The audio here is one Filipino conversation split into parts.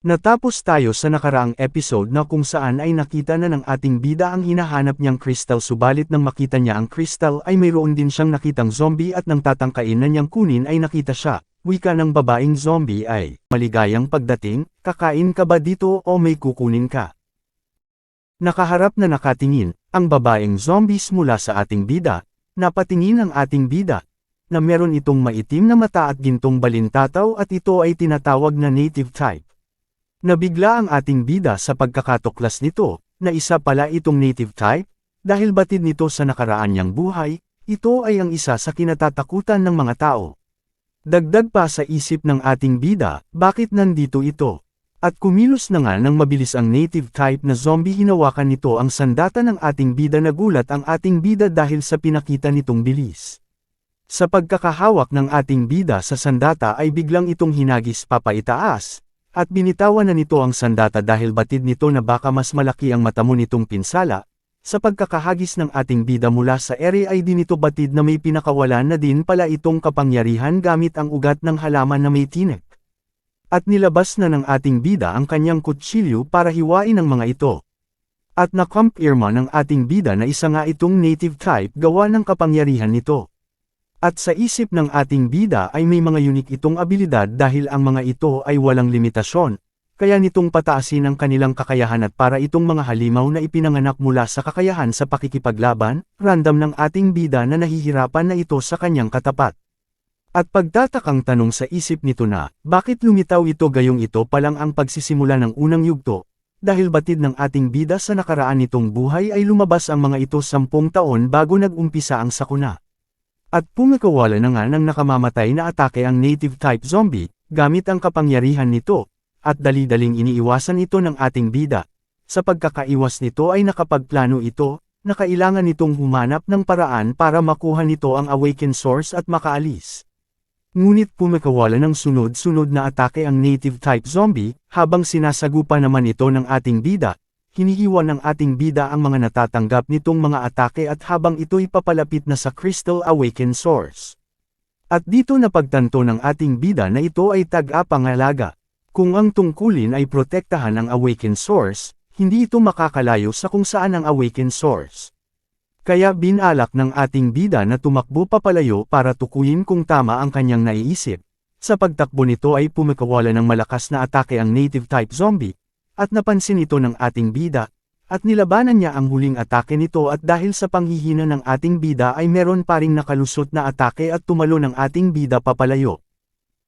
Natapos tayo sa nakaraang episode na kung saan ay nakita na ng ating bida ang hinahanap niyang crystal, subalit nang makita niya ang crystal ay mayroon din siyang nakitang zombie at nang tatangkain na niyang kunin ay nakita siya. Wika ng babaeng zombie ay, "Maligayang pagdating, kakain ka ba dito o may kukunin ka?" Nakaharap na nakatingin, ang babaeng zombies mula sa ating bida, napatingin ang ating bida, na meron itong maitim na mata at gintong balintataw at ito ay tinatawag na native type. Nabigla ang ating bida sa pagkakatuklas nito, na isa pala itong native type, dahil batid nito sa nakaraan niyang buhay, ito ay ang isa sa kinatatakutan ng mga tao. Dagdag pa sa isip ng ating bida, bakit nandito ito? At kumilos na nga ng mabilis ang native type na zombie, hinawakan nito ang sandata ng ating bida. Nagulat ang ating bida dahil sa pinakita nitong bilis. Sa pagkakahawak ng ating bida sa sandata ay biglang itong hinagis papaitaas, at binitawan na nito ang sandata dahil batid nito na baka mas malaki ang mata mo nitong pinsala. Sa pagkakahagis ng ating bida mula sa ere ay di nito batid na may pinakawalan na din pala itong kapangyarihan gamit ang ugat ng halaman na may tinik. At nilabas na ng ating bida ang kanyang kutsilyo para hiwain ang mga ito. At nakumpirma ng ating bida na isa nga itong native type gawa ng kapangyarihan nito. At sa isip ng ating bida ay may mga unique itong abilidad dahil ang mga ito ay walang limitasyon, kaya nitong pataasin ang kanilang kakayahan at para itong mga halimaw na ipinanganak mula sa kakayahan sa pakikipaglaban, random ng ating bida na nahihirapan na ito sa kanyang katapat. At pagtatakang tanong sa isip nito na, bakit lumitaw ito gayong ito palang ang pagsisimula ng unang yugto, dahil batid ng ating bida sa nakaraan nitong buhay ay lumabas ang mga ito 10 taon bago nag-umpisa ang sakuna. At pumikawala na nga ng nakamamatay na atake ang native type zombie, gamit ang kapangyarihan nito, at dali-daling iniiwasan ito ng ating bida. Sa pagkakaiwas nito ay nakapagplano ito, na kailangan nitong humanap ng paraan para makuha nito ang awakened source at makaalis. Ngunit pumikawala ng sunod-sunod na atake ang native type zombie, habang sinasagupa naman ito ng ating bida. Hinihiwan ng ating bida ang mga natatanggap nitong mga atake at habang ito'y papalapit na sa Crystal Awakened Source. At dito napagtanto ng ating bida na ito ay tag-apangalaga. Kung ang tungkulin ay protektahan ang Awakened Source, hindi ito makakalayo sa kung saan ang Awakened Source. Kaya binalak ng ating bida na tumakbo papalayo para tukuyin kung tama ang kanyang naiisip. Sa pagtakbo nito ay pumikawala ng malakas na atake ang native type zombie. At napansin ito ng ating bida, at nilabanan niya ang huling atake nito at dahil sa panghihina ng ating bida ay meron pa ring nakalusot na atake at tumalo ng ating bida papalayo.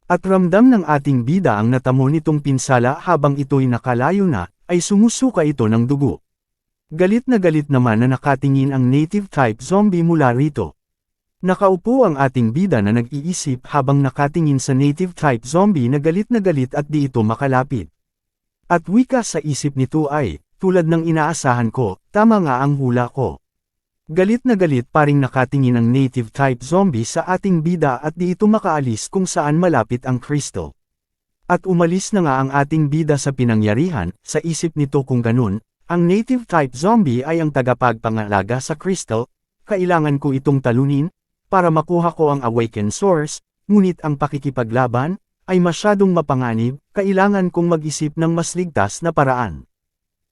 At ramdam ng ating bida ang natamo nitong pinsala habang ito'y nakalayo na, ay sumusuka ito ng dugo. Galit naman na nakatingin ang native type zombie mula rito. Nakaupo ang ating bida na nag-iisip habang nakatingin sa native type zombie na galit at di ito makalapit. At wika sa isip nito ay, tulad ng inaasahan ko, tama nga ang hula ko. Galit pa ring nakatingin ang native type zombie sa ating bida at di ito makaalis kung saan malapit ang crystal. At umalis na nga ang ating bida sa pinangyarihan, sa isip nito kung ganun, ang native type zombie ay ang tagapagpangalaga sa crystal, kailangan ko itong talunin, para makuha ko ang awakened source, ngunit ang pakikipaglaban, ay masyadong mapanganib, kailangan kong mag-isip ng mas ligtas na paraan.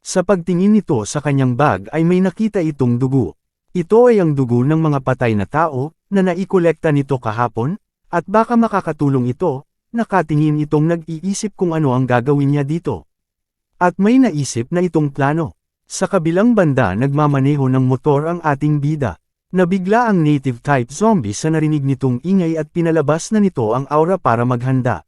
Sa pagtingin nito sa kanyang bag ay may nakita itong dugo. Ito ay ang dugo ng mga patay na tao, na naikolekta nito kahapon, at baka makakatulong ito, nakatingin itong nag-iisip kung ano ang gagawin niya dito. At may naisip na itong plano. Sa kabilang banda nagmamaneho ng motor ang ating bida. Nabigla ang native type zombie sa narinig nitong ingay at pinalabas na nito ang aura para maghanda.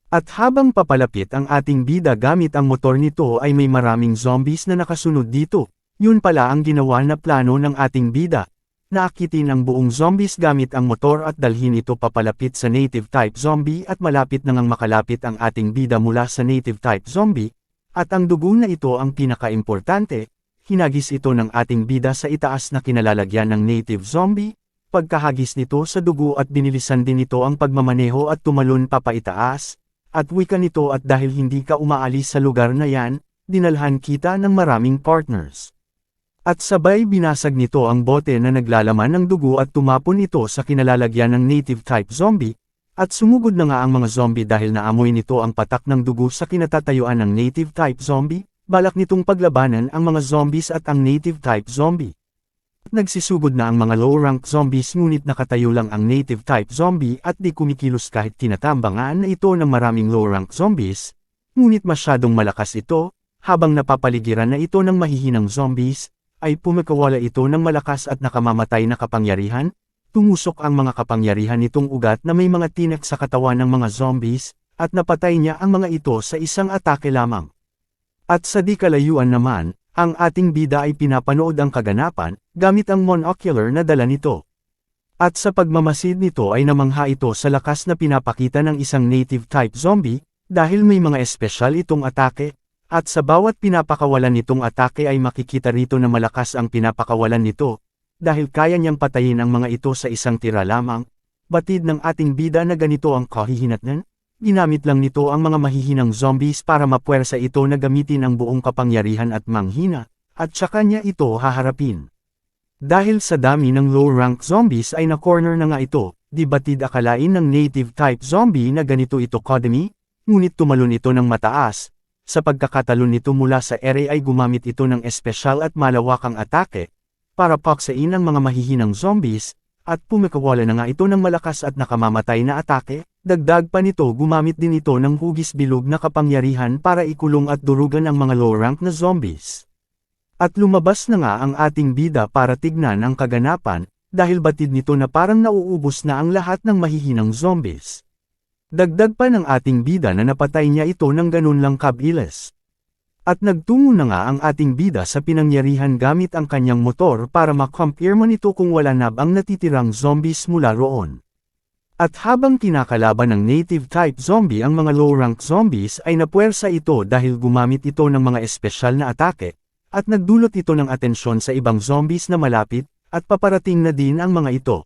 At habang papalapit ang ating bida gamit ang motor nito ay may maraming zombies na nakasunod dito. Yun pala ang ginawa na plano ng ating bida. Naakitin ang buong zombies gamit ang motor at dalhin ito papalapit sa native type zombie at malapit na ngang makalapit ang ating bida mula sa native type zombie. At ang dugo na ito ang pinaka-importante. Hinagis ito ng ating bida sa itaas na kinalalagyan ng native zombie, pagkahagis nito sa dugo at binilisan din ito ang pagmamaneho at tumalon papaitaas, at wika nito at dahil hindi ka umaalis sa lugar na yan, dinalhan kita ng maraming partners. At sabay binasag nito ang bote na naglalaman ng dugo at tumapon ito sa kinalalagyan ng native type zombie, At sumugod na nga ang mga zombie dahil naamoy nito ang patak ng dugo sa kinatatayuan ng native type zombie, balak nitong paglabanan ang mga zombies at ang native type zombie. Nagsisugod na ang mga low-rank zombies ngunit nakatayo lang ang native type zombie at di kumikilos kahit tinatambangan na ito ng maraming low-rank zombies, ngunit masyadong malakas ito, habang napapaligiran na ito ng mahihinang zombies, ay pumikawala ito ng malakas at nakamamatay na kapangyarihan. Tumusok ang mga kapangyarihan nitong ugat na may mga tinek sa katawan ng mga zombies, at napatay niya ang mga ito sa isang atake lamang. At sa di kalayuan naman, ang ating bida ay pinapanood ang kaganapan, gamit ang monocular na dala nito. At sa pagmamasid nito ay namangha ito sa lakas na pinapakita ng isang native type zombie, dahil may mga espesyal itong atake, at sa bawat pinapakawalan nitong atake ay makikita rito na malakas ang pinapakawalan nito. Dahil kaya niyang patayin ang mga ito sa isang tira lamang, batid ng ating bida na ganito ang kahihinatnan, ginamit lang nito ang mga mahihinang zombies para mapuwersa ito na gamitin ang buong kapangyarihan at manghina, at saka niya ito haharapin. Dahil sa dami ng low-rank zombies ay na-corner na nga ito, di batid akalain ng native type zombie na ganito ito kadami, ngunit tumalon ito ng mataas. Sa pagkakatalon nito mula sa ere ay gumamit ito ng espesyal at malawakang atake, para paksain ang mga mahihinang zombies, at pumikawala na nga ito ng malakas at nakamamatay na atake. Dagdag pa nito gumamit din ito ng hugis bilog na kapangyarihan para ikulong at durugan ang mga low-rank na zombies. At lumabas na nga ang ating bida para tignan ang kaganapan, dahil batid nito na parang nauubos na ang lahat ng mahihinang zombies. Dagdag pa ng ating bida na napatay niya ito ng ganun lang kabilis. At nagtungo na nga ang ating bida sa pinangyarihan gamit ang kanyang motor para makumpirma nito kung wala na ang natitirang zombies mula roon. At habang kinakalaban ng native type zombie ang mga low-rank zombies ay napuwersa ito dahil gumamit ito ng mga espesyal na atake, at nagdulot ito ng atensyon sa ibang zombies na malapit, at paparating na din ang mga ito.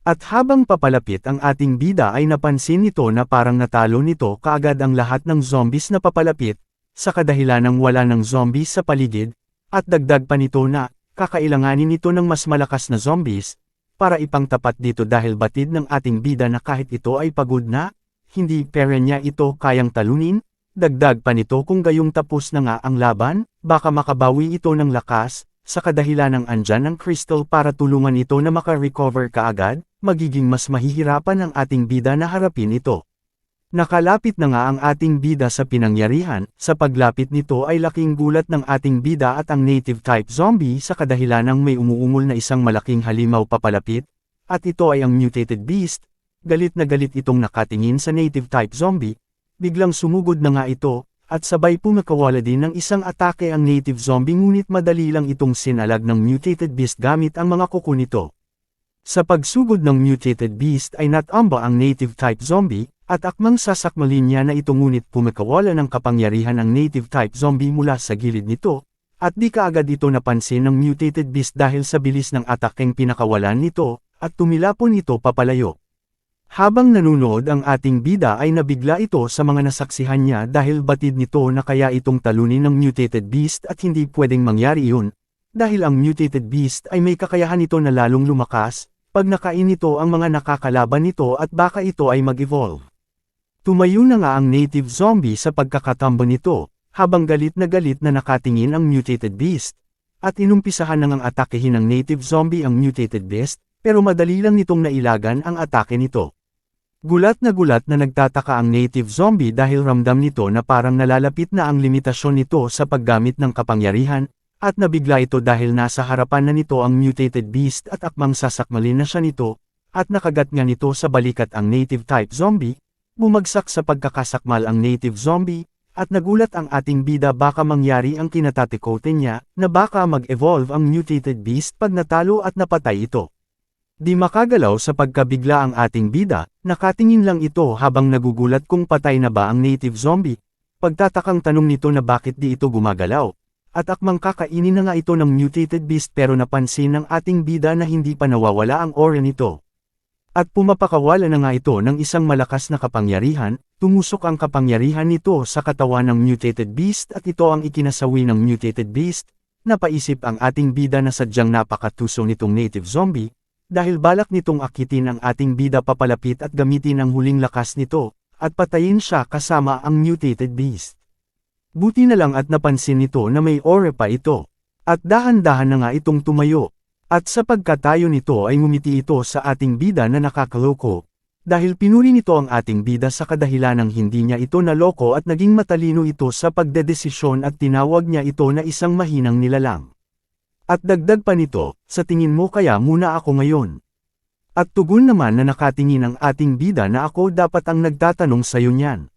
At habang papalapit ang ating bida ay napansin nito na parang natalo nito kaagad ang lahat ng zombies na papalapit, sa kadahilan ng wala ng zombies sa paligid, at dagdag pa nito na, kakailanganin nito ng mas malakas na zombies, para ipangtapat dito dahil batid ng ating bida na kahit ito ay pagod na, hindi pera niya ito kayang talunin, dagdag pa nito kung gayong tapos na nga ang laban, baka makabawi ito ng lakas, sa kadahilan ng andyan ng crystal para tulungan ito na maka-recover kaagad, magiging mas mahihirapan ang ating bida na harapin ito. Nakalapit na nga ang ating bida sa pinangyarihan, sa paglapit nito ay laking gulat ng ating bida at ang native type zombie sa kadahilan ng may umuungol na isang malaking halimaw papalapit, at ito ay ang mutated beast. Galit na galit itong nakatingin sa native type zombie, biglang sumugod na nga ito, at sabay pumikawala din ng isang atake ang native zombie ngunit madali lang itong sinalag ng mutated beast gamit ang mga kuko nito. Sa pagsugod ng mutated beast ay natamba ang native type zombie, at akmang sasakmalin niya na ito ngunit pumikawala ng kapangyarihan ang native type zombie mula sa gilid nito, at di kaagad ito napansin ng mutated beast dahil sa bilis ng atakeng pinakawalan nito, at tumilapon ito papalayo. Habang nanunood ang ating bida ay nabigla ito sa mga nasaksihan niya dahil batid nito na kaya itong talunin ng mutated beast at hindi pwedeng mangyari iyon, dahil ang mutated beast ay may kakayahan nito na lalong lumakas, pag nakain nito ang mga nakakalaban nito at baka ito ay mag-evolve. Tumayo na nga ang native zombie sa pagkakatambo nito, habang galit na nakatingin ang mutated beast. At inumpisahan na ngang atakehin ng native zombie ang mutated beast, pero madali lang nitong nailagan ang atake nito. Gulat na nagtataka ang native zombie dahil ramdam nito na parang nalalapit na ang limitasyon nito sa paggamit ng kapangyarihan, at nabigla ito dahil nasa harapan na nito ang mutated beast at akmang sasakmalin na siya nito, at nakagat nga nito sa balikat ang native type zombie. Bumagsak sa pagkakasakmal ang native zombie, at nagulat ang ating bida baka mangyari ang kinatatikotin niya, na baka mag-evolve ang mutated beast pag natalo at napatay ito. Di makagalaw sa pagkabigla ang ating bida, nakatingin lang ito habang nagugulat kung patay na ba ang native zombie. Pagtatakang tanong nito na bakit di ito gumagalaw, at akmang kakainin na nga ito ng mutated beast pero napansin ng ating bida na hindi pa nawawala ang aura nito. At pumapakawala na nga ito ng isang malakas na kapangyarihan, tumusok ang kapangyarihan nito sa katawan ng mutated beast at ito ang ikinasawi ng mutated beast. Napaisip ang ating bida na sadyang napakatuso nitong native zombie, dahil balak nitong akitin ang ating bida papalapit at gamitin ang huling lakas nito, at patayin siya kasama ang mutated beast. Buti na lang at napansin nito na may aura pa ito. At dahan-dahan na nga itong tumayo. At sa pagkatayo nito ay ngumiti ito sa ating bida na nakakaloko. Dahil pinuri nito ang ating bida sa kadahilanang hindi niya ito naloko at naging matalino ito sa pagdedesisyon at tinawag niya ito na isang mahinang nilalang. At dagdag pa nito, sa tingin mo kaya muna ako ngayon? At tugon naman na nakatingin ang ating bida na ako dapat ang nagtatanong sayo niyan.